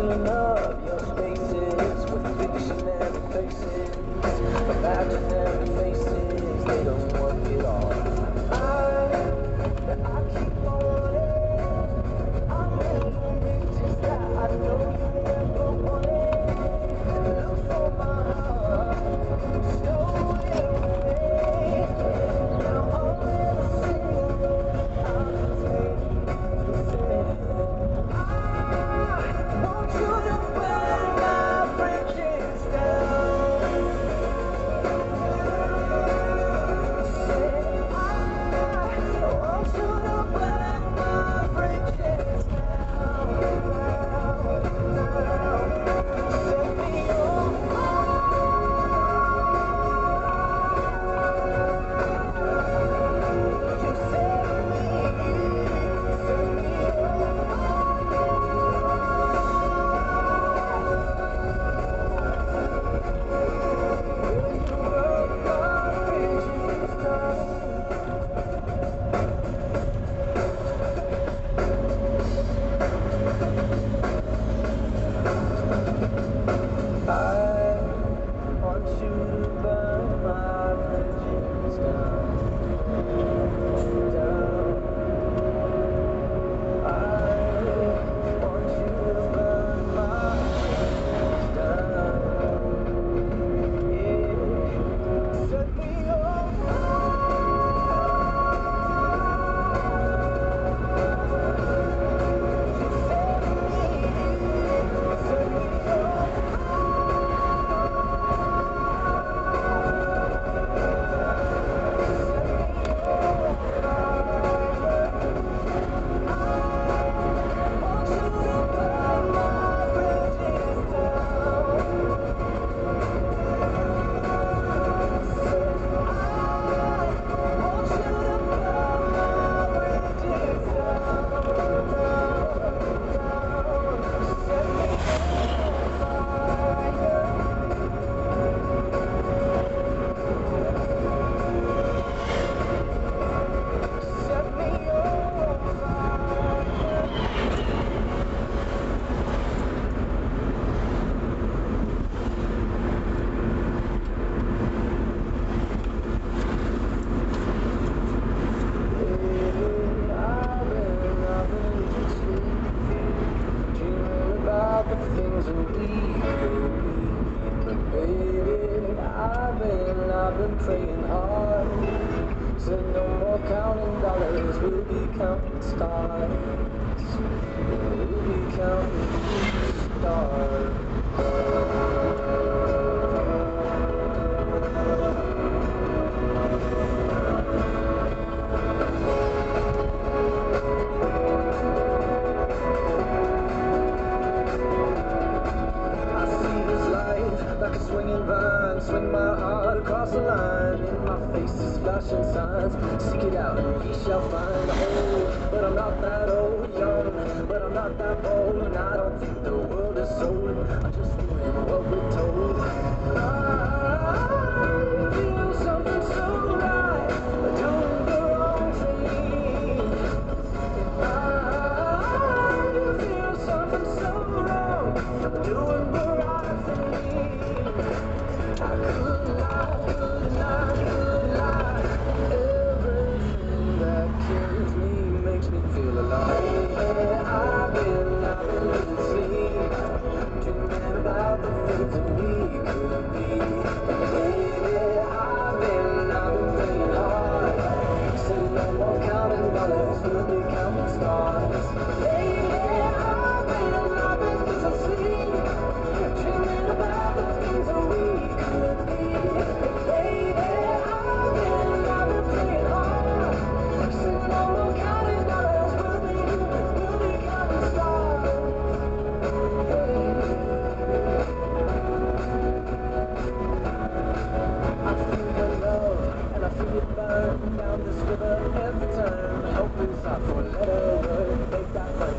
filling up your spaces with fictionary faces, imaginary faces, they don't work at all. I keep wanting, I'm never reaches that I know you never wanted. Look for my heart, stole it away. Now all in a single road, I'm just waiting to say, I want you to burn my bridges down. Say, I want you to burn my bridges down. Set me on you, set me I want you to burn my bridges down, down. I want you to burn my bridges down. Yeah, set me on the things that we could be, but baby, I've been praying hard. Said no more counting dollars, we'll be counting stars. We'll be counting stars. Like a swinging vine, swing my heart across the line. In my face is flashing signs. Seek it out and ye shall find. Old, but I'm not that old. Young, but I'm not that bold. And I don't think the world is sold. I'm just doing what we're told. I feel something so right, doing the wrong thing. I feel something so wrong, doing the right thing. I could lie, everything that kills me makes me feel alive. I've been losing sleep, dreaming about the things that we could be. Baby, I've been praying hard. Said no more counting dollars, we'll be counting stars. Baby, I've been losing sleep, dreaming about the things that we could be. Baby, I've been praying hard. Said no more counting dollars, we'll be counting stars. I feel your love and I feel it burn down this river every time. Hope inside for a letter word, make that money.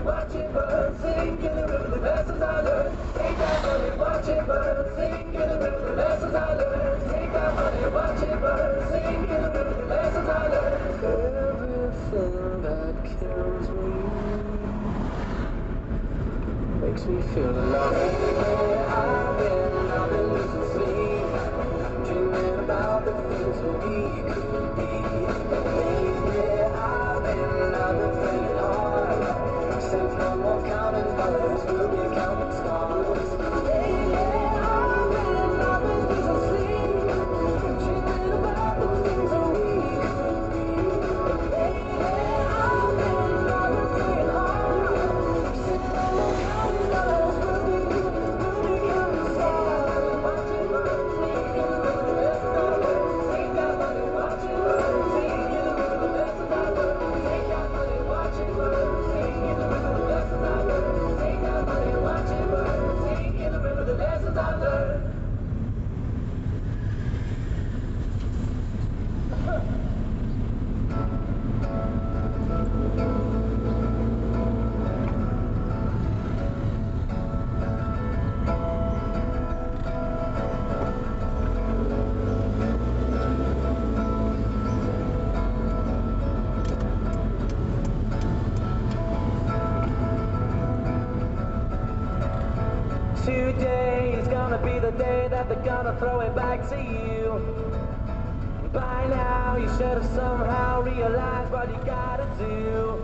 watch it burn, sing in the river, the lessons I learned. Take that money, watch it burn, sing in the river, the lessons I learned. Take that money, watch it burn, sing in the river, the lessons I learned. Everything that kills me makes me feel alive. I've been losing sleep, dreaming about the things that we could be. Lately, I've been playing hard. Since no more counting dollars, we'll be counting stars. Lately, I've been losing sleep, dreaming about the things that we could be. Lately, I've been playing hard. Since no more counting dollars, we'll be counting stars. Watch it burn, sing in the river, the lessons I learned. Take that money, watch it burn, sing in the river, the lessons I learned. Take that money, watch it burn, sing in the river, the lessons I learned. Take that money, watch it burn, sing in the river, the lessons I learned. Today is gonna be the day that they're gonna throw it back to you. By now you should have somehow realized what you gotta do.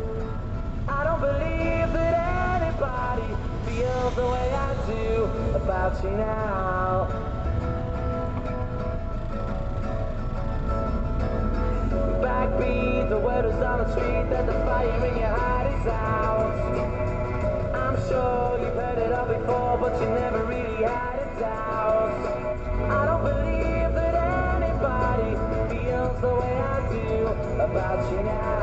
I don't believe that anybody feels the way I do about you now. Backbeat, the word is on the street that the fire in your heart is out. I'm sure you've heard it all before, but you never really had a doubt. I don't believe that anybody feels the way I do about you now.